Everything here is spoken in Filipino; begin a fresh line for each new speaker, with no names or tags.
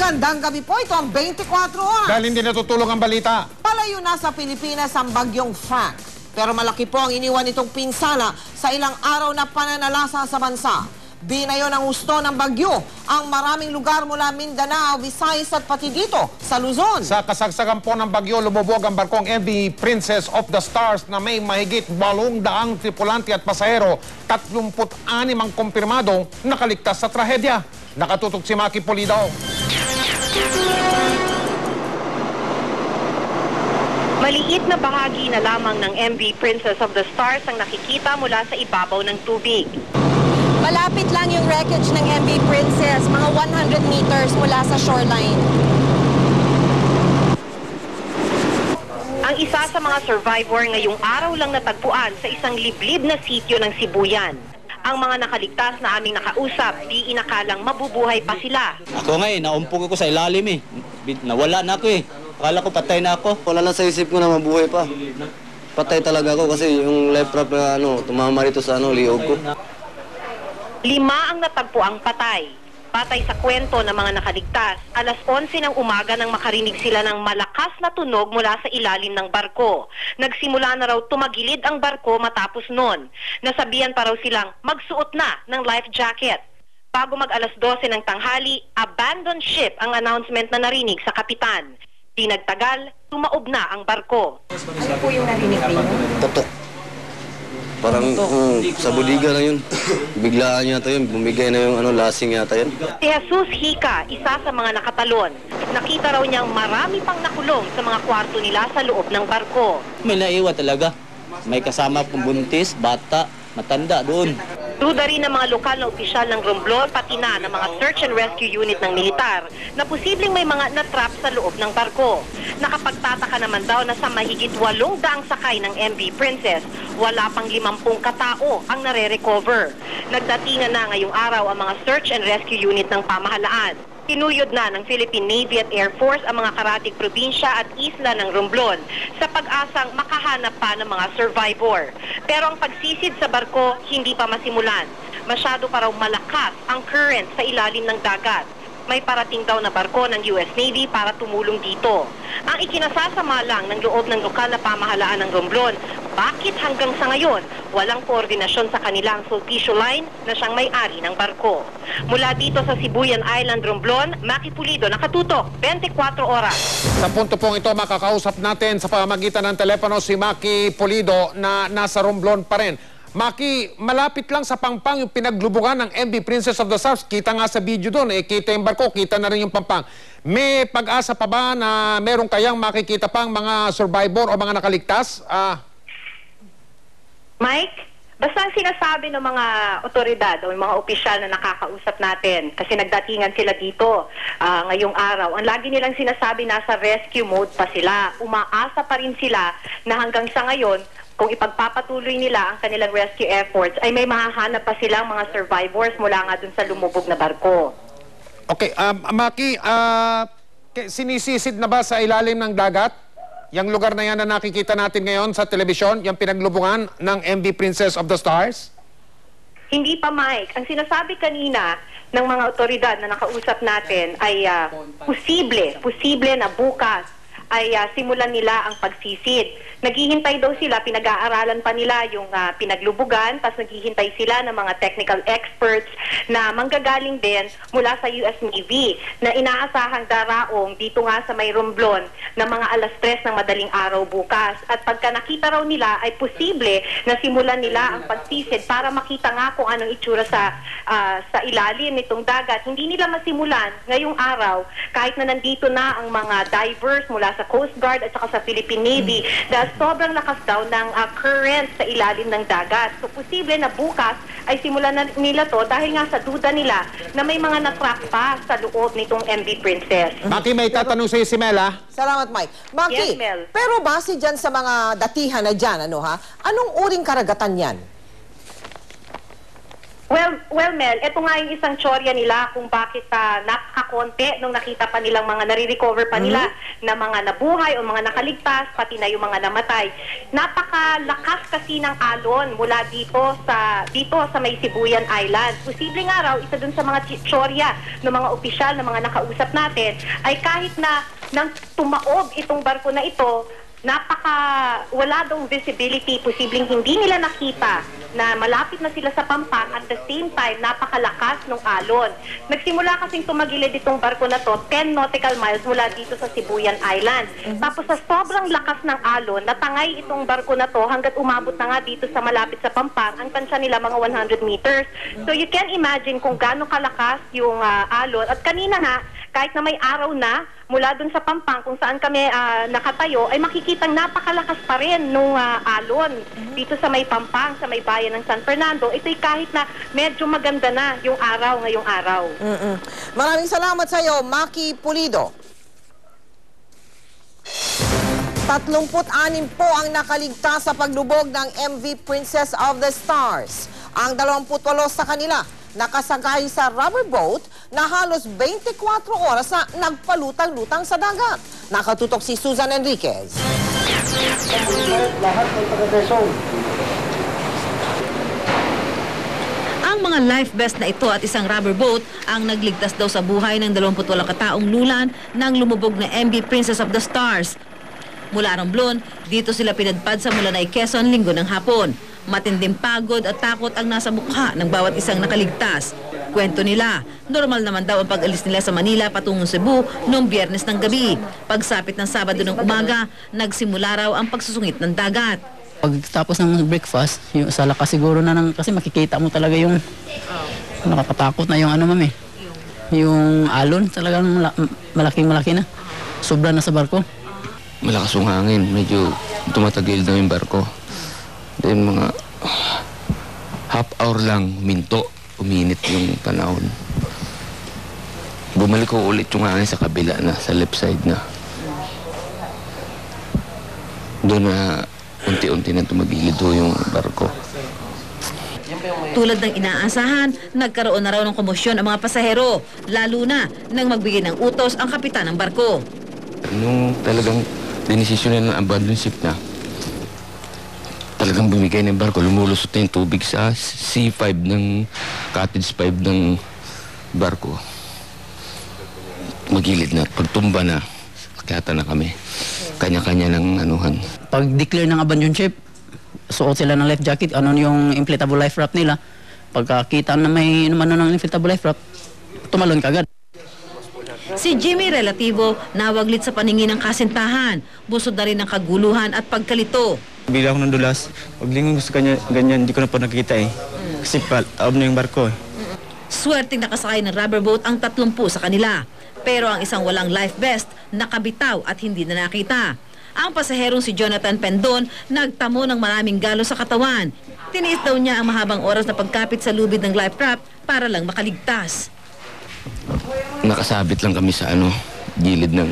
Magandang gabi po, ito ang 24 oras.
Dahil hindi natutulong ang balita.
Palayo na sa Pilipinas ang bagyong Frank. Pero malaki po ang iniwan nitong pinsala sa ilang araw na pananalasa sa bansa. Binayo ng husto ng bagyo ang maraming lugar mula Mindanao, Visayas at pati dito sa Luzon.
Sa kasagsagan po ng bagyo, lumubog ang barkong MV Princess of the Stars na may mahigit 800 tripulante at pasahero, 36 ang kumpirmadong nakaligtas sa trahedya. Nakatutok si Maki Pulido.
Maliit na bahagi na lamang ng MV Princess of the Stars ang nakikita mula sa ibabaw ng tubig.
Malapit lang yung wreckage ng MV Princess, mga 100 meters mula sa shoreline.
Ang isa sa mga survivor ngayong araw lang natagpuan sa isang liblib na sitio ng Sibuyan. Ang mga nakaligtas na aming nakausap, di inakalang mabubuhay pa sila.
Ako ngayon, naumpog ako sa ilalim eh. Nawala na ako eh. Akala ko patay na ako.
Wala na sa isip ko na mabuhay pa. Patay talaga ako kasi yung life raft na tumama rito sa liog ko.
5 ang natagpuang patay. Patay sa kwento ng mga nakaligtas, alas 11 ng umaga nang makarinig sila ng malakas na tunog mula sa ilalim ng barko. Nagsimula na raw tumagilid ang barko matapos nun. Nasabihan pa raw silang magsuot na ng life jacket. Bago mag alas 12 ng tanghali, abandon ship ang announcement na narinig sa kapitan. Di nagtagal, tumaob na ang barko.
Ano po yung narinig din?
Putok. Parang sa budiga na yun. Biglaan yata yun. Bumigay na yung lasing yata yun.
Si Jesus Hika, isa sa mga nakatalon. Nakita raw niyang marami pang nakulong sa mga kwarto nila sa loob ng barko.
May naiwa talaga. May kasama pong buntis, bata, matanda doon.
Duda rin ng mga lokal na opisyal ng Romblon, pati na ng mga search and rescue unit ng militar na posibleng may mga natrap sa loob ng barko. Nakapagtataka naman daw na sa mahigit 800 sakay ng MV Princess, wala pang 50 katao ang nare-recover. Nagdatingan na ngayong araw ang mga search and rescue unit ng pamahalaan. Tinuyod na ng Philippine Navy at Air Force ang mga karatig probinsya at isla ng Romblon sa pag-asang makahanap pa ng mga survivor. Pero ang pagsisid sa barko hindi pa masimulan. Masyado pa raw malakas ang current sa ilalim ng dagat. May parating daw na barko ng US Navy para tumulong dito. Ang ikinasasama lang ng loob ng lokal na pamahalaan ng Romblon, bakit hanggang sa ngayon walang koordinasyon sa kanilang Sulpicio Line na siyang may-ari ng barko. Mula dito sa Sibuyan Island, Romblon, Maki Pulido, nakatutok, 24 oras.
Sa punto pong ito, makakausap natin sa pamamagitan ng telepono si Maki Pulido na nasa Romblon pa rin. Maki, malapit lang sa Pampang yung pinaglubungan ng MV Princess of the Stars. Kita nga sa video doon, kita yung barko, kita na rin yung Pampang. May pag-asa pa ba na meron kayang makikita pang mga survivor o mga nakaligtas?
Mike, basta ang sinasabi ng mga otoridad o mga opisyal na nakakausap natin, kasi nagdatingan sila dito ngayong araw, ang lagi nilang sinasabi nasa rescue mode pa sila. Umaasa pa rin sila na hanggang sa ngayon, kung ipagpapatuloy nila ang kanilang rescue efforts, ay may mahahanap pa silang mga survivors mula nga dun sa lumubog na barko.
Okay, Maki, sinisisid na ba sa ilalim ng dagat? Yung lugar na yan na nakikita natin ngayon sa telebisyon, yung pinaglubungan ng MV Princess of the Stars?
Hindi pa, Mike. Ang sinasabi kanina ng mga otoridad na nakausap natin ay posible na bukas ay simulan nila ang pagsisid. Naghihintay daw sila, pinag-aaralan pa nila yung pinaglubugan, tapos naghihintay sila ng mga technical experts na manggagaling din mula sa US Navy na inaasahang daraong dito nga sa may Romblon na mga alas 3 ng madaling araw bukas. At pagka nakita raw nila ay posible na simulan nila ang pagsisid para makita nga kung anong itsura sa ilalim nitong dagat. Hindi nila masimulan ngayong araw kahit na nandito na ang mga divers mula sa Coast Guard at saka sa Philippine Navy dahil sobrang lakas daw ng current sa ilalim ng dagat. So posible na bukas ay simulan na nila to dahil nga sa duda nila na may mga natrap pa sa loob nitong MV Princess.
Maki, may tatanong sa'yo si Mela.
Salamat, Mike. Maki,
Yes, Mel.
pero base dyan sa mga datihan na dyan, anong uring karagatan yan?
Well, Mel, ito nga yung isang tsorya nila kung bakit napakakonti nung nakita pa nilang mga nare-recover pa nila na mga nabuhay o mga nakaligtas, pati na yung mga namatay. Napakalakas kasi ng alon mula dito sa may Sibuyan Island. Posible nga raw, isa dun sa mga tsorya ng mga opisyal, ng mga nakausap natin, ay kahit na nang tumaob itong barko na ito, wala daw visibility, posibleng hindi nila nakita na malapit na sila sa Pampang, at the same time, napakalakas ng alon. Nagsimula kasing tumagilid itong barko na to, 10 nautical miles mula dito sa Sibuyan Island. Tapos sa sobrang lakas ng alon, natangay itong barko na to hanggat umabot na nga dito sa malapit sa Pampang, ang tansya nila mga 100 meters. So you can imagine kung gaano kalakas yung alon. At kanina nga, kahit na may araw na, mula dun sa Pampang kung saan kami nakatayo, ay makikitang napakalakas pa rin nung alon dito sa may Pampang, sa may bayan ng San Fernando. Ito'y kahit na medyo maganda na yung araw ngayong araw.
Maraming salamat sa iyo, Maki Pulido. 36 po ang nakaligtas sa paglubog ng MV Princess of the Stars. Ang 28 sa kanila nakasakay sa rubber boat na halos 24 oras na nagpalutang-lutang sa dagat. Nakatutok si Susan Enriquez.
Ang mga life vest na ito at isang rubber boat ang nagligtas daw sa buhay ng 28 kataong lulan ng lumubog na MV Princess of the Stars. Mula Romblon, dito sila pinadpad sa Mulanay, Quezon, Linggo ng hapon. Matinding pagod at takot ang nasa mukha ng bawat isang nakaligtas. Kwento nila, normal naman daw ang pag-alis nila sa Manila patungong Cebu noong Biyernes ng gabi. Pagsapit ng Sabado ng umaga, nagsimula raw ang pagsusungit ng dagat.
Pagtapos ng breakfast, yung sa lakas siguro na kasi makikita mo talaga yung nakakatakot na yung mami. Yung alon talagang malaking-malaki na. Sobra na sa barko.
Malakas yung hangin, medyo tumatagil na yung barko. Then mga half hour lang, minto, uminit yung panahon. Bumalik ko ulit yung hangin sa kabila na, sa left side na. Doon na unti-unti na tumagilid yung barko.
Tulad ng inaasahan, nagkaroon na raw ng komosyon ang mga pasahero, lalo na nang magbigay ng utos ang kapitan ng barko.
Nung talagang dinesisyon na ng abandon ship na, talagang bumigay ng barko, lumulusot na yung tubig sa C5 ng cottage 5 ng barko. Magilid na, pagtumba na, kata na kami. Kanya-kanya ng anuhan.
Pag declare ng abandon ship, suot sila ng life jacket, yung inflatable life raft nila. Pagkakita na may naman ng inflatable life raft, tumalon kagad.
Si Jimmy Relativo nawaglit sa paningin ng kasintahan, busod na rin ng kaguluhan at pagkalito.
Bigla ako nandulas. Paglingon ko sa kanya, ganyan, hindi ko na po nakikita eh. Kasi taob na yung barko eh.
Swerteng nakasakay ng rubber boat ang 30 sa kanila. Pero ang isang walang life vest, nakabitaw at hindi na nakita. Ang pasaherong si Jonathan Pendon, nagtamo ng maraming galo sa katawan. Tiniis daw niya ang mahabang oras na pagkapit sa lubid ng life raft para lang makaligtas.
Nakasabit lang kami sa gilid ng